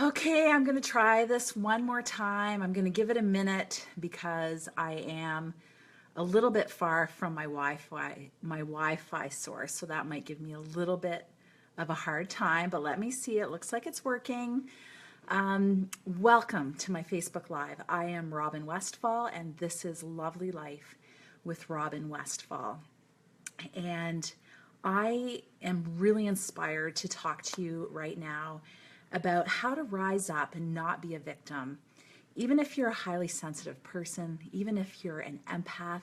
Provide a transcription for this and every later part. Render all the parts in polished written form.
Okay, I'm going to try this one more time. I'm going to give it a minute because I am a little bit far from my Wi-Fi source, so that might give me a little bit of a hard time, but let me see. It looks like it's working. Welcome to my Facebook Live. I am Robin Westphal, and this is Lovely Life with Robin Westphal. And I am really inspired to talk to you right now about how to rise up and not be a victim. Even if you're a highly sensitive person, even if you're an empath,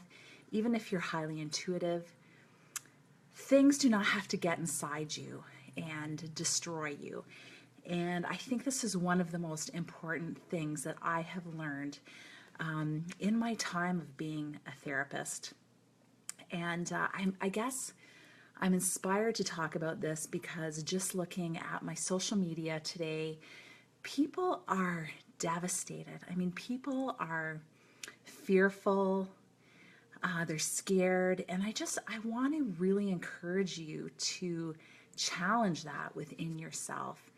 even if you're highly intuitive, things do not have to get inside you and destroy you. And I think this is one of the most important things that I have learned in my time of being a therapist. And I guess I'm inspired to talk about this because just looking at my social media today, people are devastated. I mean, people are fearful, they're scared, and I want to really encourage you to challenge that within yourself.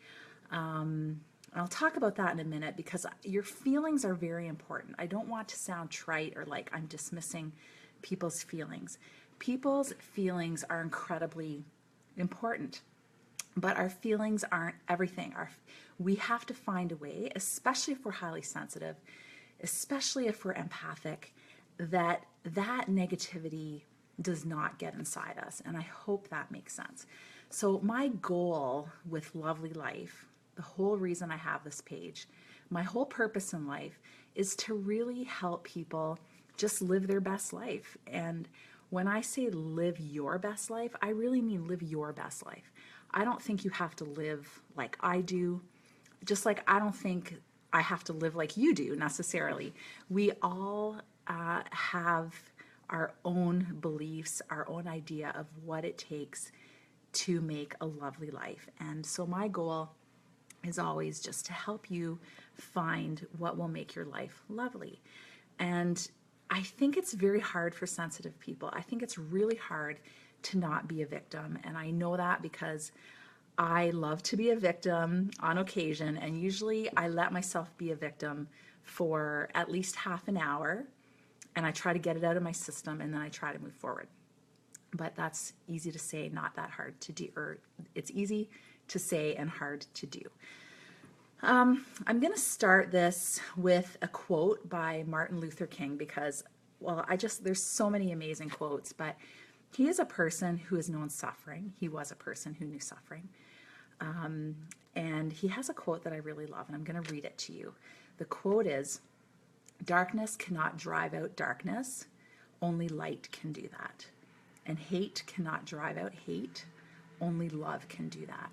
I'll talk about that in a minute because your feelings are very important. I don't want to sound trite or like I'm dismissing people's feelings. People's feelings are incredibly important, but our feelings aren't everything. We have to find a way, especially if we're highly sensitive, especially if we're empathic, that negativity does not get inside us. And I hope that makes sense. So my goal with Lovely Life, the whole reason I have this page, my whole purpose in life is to really help people just live their best life. And when I say live your best life, I really mean live your best life. I don't think you have to live like I do, just like I don't think I have to live like you do necessarily. We all have our own beliefs, our own idea of what it takes to make a lovely life. And so my goal is always just to help you find what will make your life lovely. And I think it's very hard for sensitive people. I think it's really hard to not be a victim. And I know that because I love to be a victim on occasion. And usually I let myself be a victim for at least half an hour. And I try to get it out of my system and then I try to move forward. But that's easy to say, not that hard to do, or it's easy to say and hard to do. I'm going to start this with a quote by Martin Luther King because, well, there's so many amazing quotes, but he is a person who has known suffering. He was a person who knew suffering. And he has a quote that I really love, and I'm going to read it to you. The quote is, "Darkness cannot drive out darkness. Only light can do that. And hate cannot drive out hate. Only love can do that."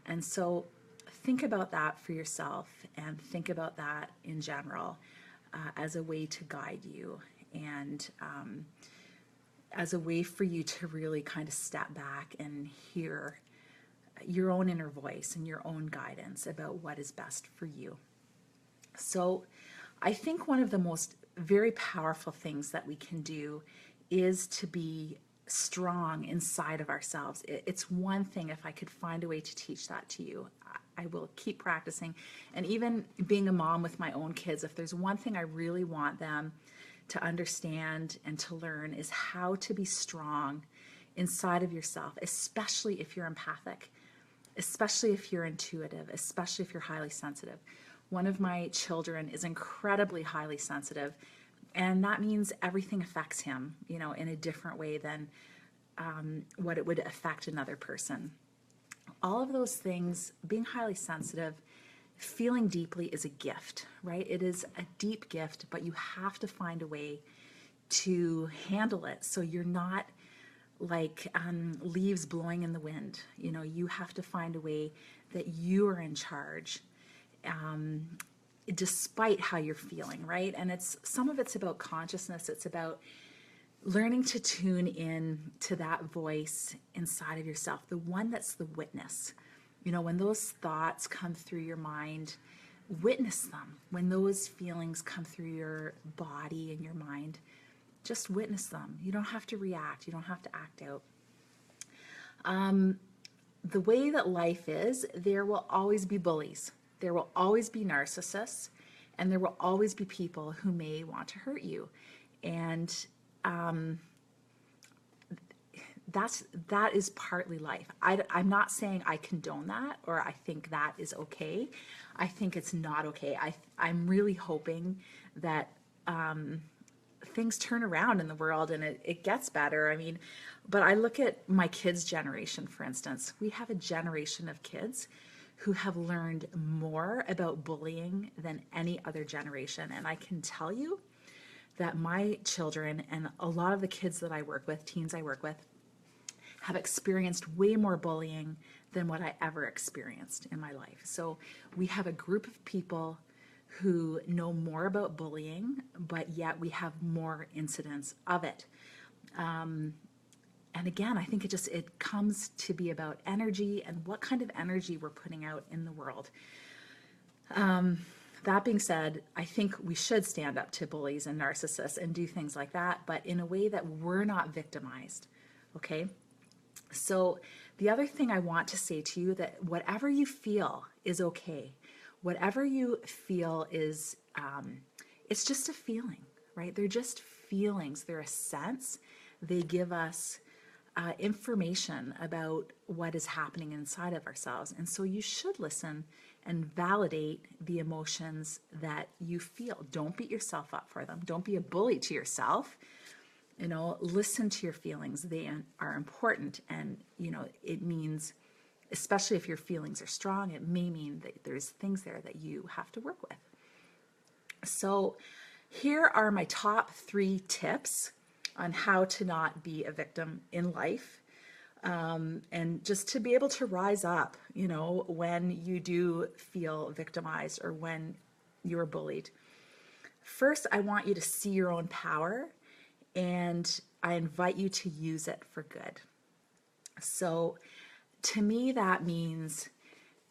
And so think about that for yourself and think about that in general as a way to guide you and as a way for you to really kind of step back and hear your own inner voice and your own guidance about what is best for you. So I think one of the most very powerful things that we can do is to be strong inside of ourselves. It's one thing if I could find a way to teach that to you. I will keep practicing. And even being a mom with my own kids, if there's one thing I really want them to understand and to learn is how to be strong inside of yourself, especially if you're empathic, especially if you're intuitive, especially if you're highly sensitive. One of my children is incredibly highly sensitive, and that means everything affects him, in a different way than what it would affect another person. All of those things, being highly sensitive, feeling deeply is a gift, right? It is a deep gift, but you have to find a way to handle it so you're not like leaves blowing in the wind. You have to find a way that you are in charge despite how you're feeling, right? And some of it's about consciousness. It's about learning to tune in to that voice inside of yourself, the one that's the witness. When those thoughts come through your mind, witness them. When those feelings come through your body and your mind, just witness them. You don't have to react. You don't have to act out. The way that life is, there will always be bullies. There will always be narcissists, and there will always be people who may want to hurt you. And that is partly life. I'm not saying I condone that or I think that is okay. I think it's not okay. I'm really hoping that things turn around in the world and it gets better. I mean, but I look at my kids' generation, for instance. We have a generation of kids who have learned more about bullying than any other generation. And I can tell you that my children and a lot of the kids that I work with, teens I work with, have experienced way more bullying than what I ever experienced in my life. So we have a group of people who know more about bullying, but yet we have more incidents of it. And again, I think it comes to be about energy and what kind of energy we're putting out in the world. That being said, I think we should stand up to bullies and narcissists and do things like that, but in a way that we're not victimized, okay? So the other thing I want to say to you, that whatever you feel is okay. Whatever you feel is, it's just a feeling, right? They're just feelings. They're a sense. They give us information about what is happening inside of ourselves. And so you should listen and validate the emotions that you feel. Don't beat yourself up for them. Don't be a bully to yourself. You know, listen to your feelings. They are important. And, you know, it means, especially if your feelings are strong, it may mean that there's things there that you have to work with. So here are my top 3 tips on how to not be a victim in life. And just to be able to rise up, you know, when you do feel victimized or when you're bullied. First, I want you to see your own power, and I invite you to use it for good. So to me, that means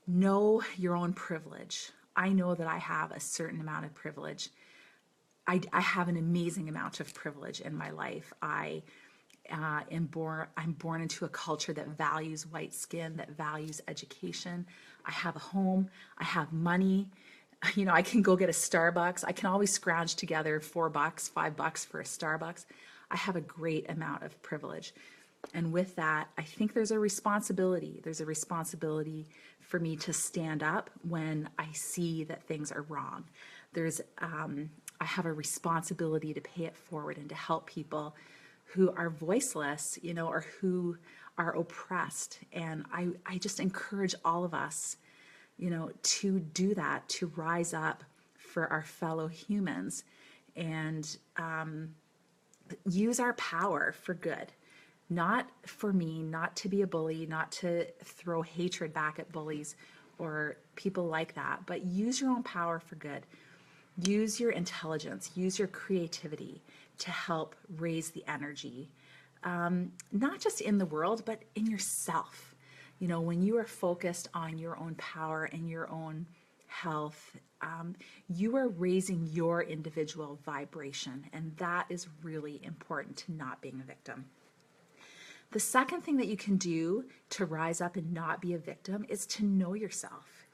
know your own privilege. I know that I have a certain amount of privilege. I have an amazing amount of privilege in my life. I'm born into a culture that values white skin, that values education. I have a home. I have money. You know, I can go get a Starbucks. I can always scrounge together $4, $5 for a Starbucks. I have a great amount of privilege. And with that, I think there's a responsibility. There's a responsibility for me to stand up when I see that things are wrong. I have a responsibility to pay it forward and to help people who are voiceless, you know, or who are oppressed. And I just encourage all of us, you know, to do that, to rise up for our fellow humans and use our power for good. Not for me, not to be a bully, not to throw hatred back at bullies or people like that, but use your own power for good. Use your intelligence, use your creativity to help raise the energy, not just in the world, but in yourself. You know, when you are focused on your own power and your own health, you are raising your individual vibration, and that is really important to not being a victim. The second thing that you can do to rise up and not be a victim is to know yourself.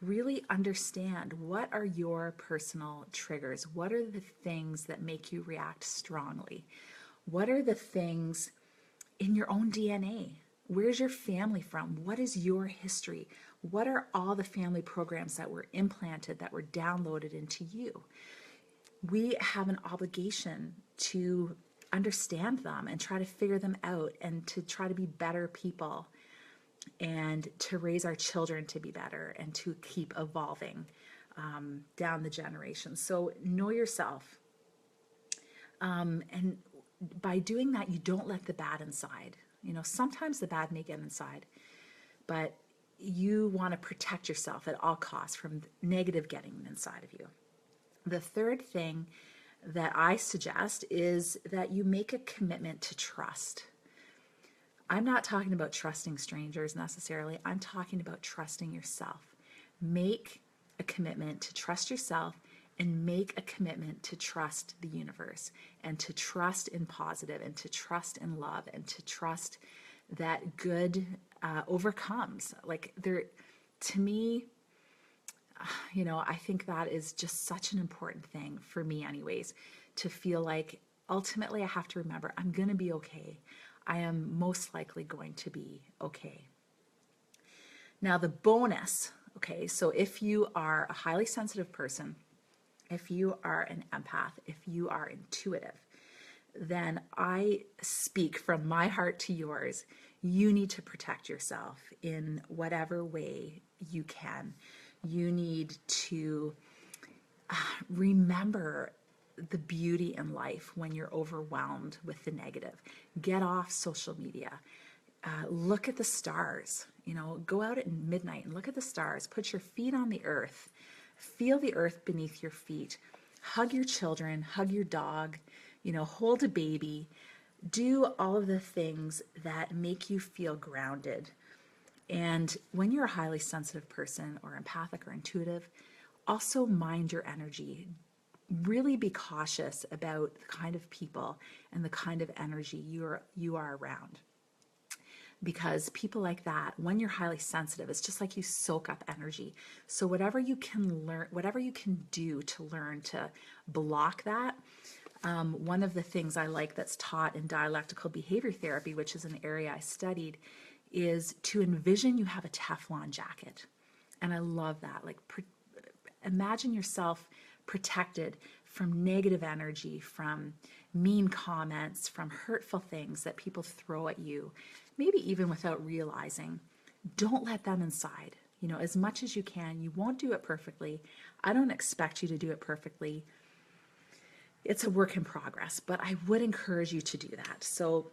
Really understand, what are your personal triggers? What are the things that make you react strongly? What are the things in your own DNA? Where's your family from? What is your history? What are all the family programs that were implanted, that were downloaded into you? We have an obligation to understand them and try to figure them out and to try to be better people and to raise our children to be better and to keep evolving down the generations. So know yourself. And by doing that, you don't let the bad inside. You know, sometimes the bad may get inside, but you want to protect yourself at all costs from negative getting inside of you. The third thing that I suggest is that you make a commitment to trust. I'm not talking about trusting strangers necessarily. I'm talking about trusting yourself. Make a commitment to trust yourself and make a commitment to trust the universe and to trust in positive and to trust in love and to trust that good overcomes. Like to me, I think that is just such an important thing for me anyways, to feel like ultimately I have to remember I'm going to be okay. I am most likely going to be okay. Now the bonus, okay, so if you are a highly sensitive person, if you are an empath, if you are intuitive, then I speak from my heart to yours. You need to protect yourself in whatever way you can. You need to remember the beauty in life when you're overwhelmed with the negative. Get off social media. Look at the stars. Go out at midnight and look at the stars. Put your feet on the earth. Feel the earth beneath your feet. Hug your children. Hug your dog. Hold a baby. Do all of the things that make you feel grounded. And when you're a highly sensitive person or empathic or intuitive, also mind your energy. Really be cautious about the kind of people and the kind of energy you are around. Because people like that, when you're highly sensitive, it's just like you soak up energy. So whatever you can learn, whatever you can do to learn to block that, one of the things I like that's taught in dialectical behavior therapy, which is an area I studied, is to envision you have a Teflon jacket. And I love that. Like, imagine yourself protected from negative energy, from mean comments, from hurtful things that people throw at you, maybe even without realizing. Don't let them inside. As much as you can. You won't do it perfectly. I don't expect you to do it perfectly. It's a work in progress, but I would encourage you to do that. So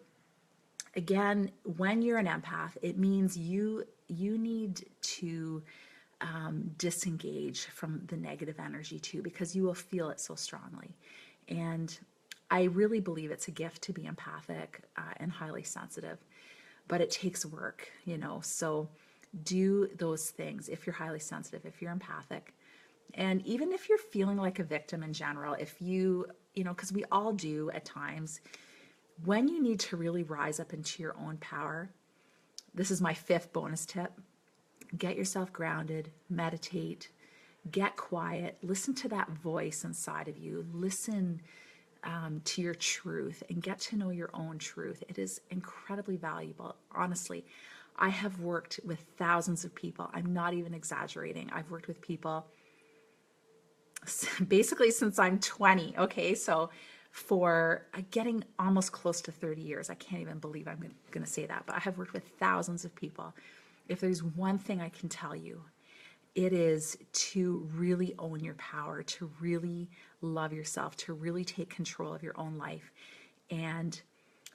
again, when you're an empath, it means you need to disengage from the negative energy too, because you will feel it so strongly. And I really believe it's a gift to be empathic and highly sensitive, but it takes work, so do those things if you're highly sensitive, if you're empathic. And even if you're feeling like a victim in general, if because we all do at times, when you need to really rise up into your own power, this is my 5th bonus tip. Get yourself grounded, meditate, get quiet, listen to that voice inside of you, listen to your truth and get to know your own truth. It is incredibly valuable. Honestly, I have worked with thousands of people. I'm not even exaggerating. I've worked with people basically since I'm 20. Okay, so for getting almost close to 30 years. I can't even believe I'm going to say that, but I have worked with thousands of people. If there's one thing I can tell you, it is to really own your power, to really love yourself, to really take control of your own life, and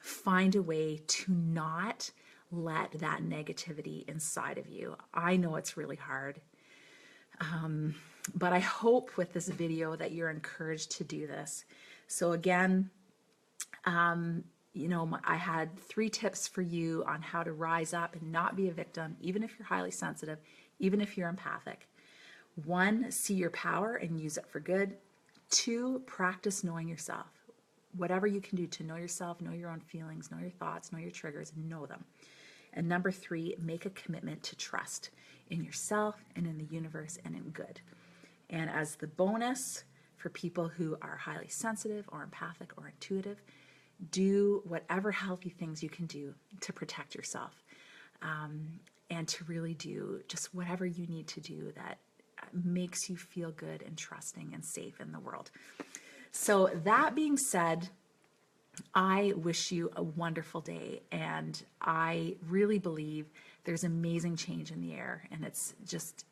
find a way to not let that negativity inside of you. I know it's really hard, but I hope with this video that you're encouraged to do this. So again, I had 3 tips for you on how to rise up and not be a victim, even if you're highly sensitive, even if you're empathic. 1, see your power and use it for good. 2, practice knowing yourself. Whatever you can do to know yourself, know your own feelings, know your thoughts, know your triggers, know them. And number 3, make a commitment to trust in yourself and in the universe and in good. And as the bonus for people who are highly sensitive or empathic or intuitive, do whatever healthy things you can do to protect yourself, and to really do just whatever you need to do that makes you feel good and trusting and safe in the world. So that being said, I wish you a wonderful day, and I really believe there's amazing change in the air, and it's just,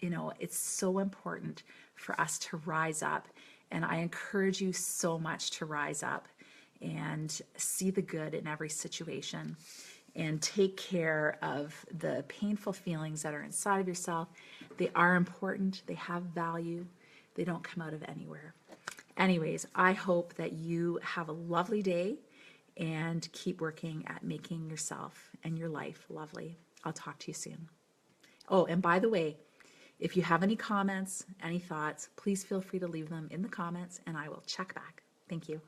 it's so important for us to rise up, and I encourage you so much to rise up and see the good in every situation and take care of the painful feelings that are inside of yourself. They are important, they have value, they don't come out of anywhere. Anyways, I hope that you have a lovely day and keep working at making yourself and your life lovely. I'll talk to you soon. Oh, and by the way, if you have any comments, any thoughts, please feel free to leave them in the comments and I will check back. Thank you.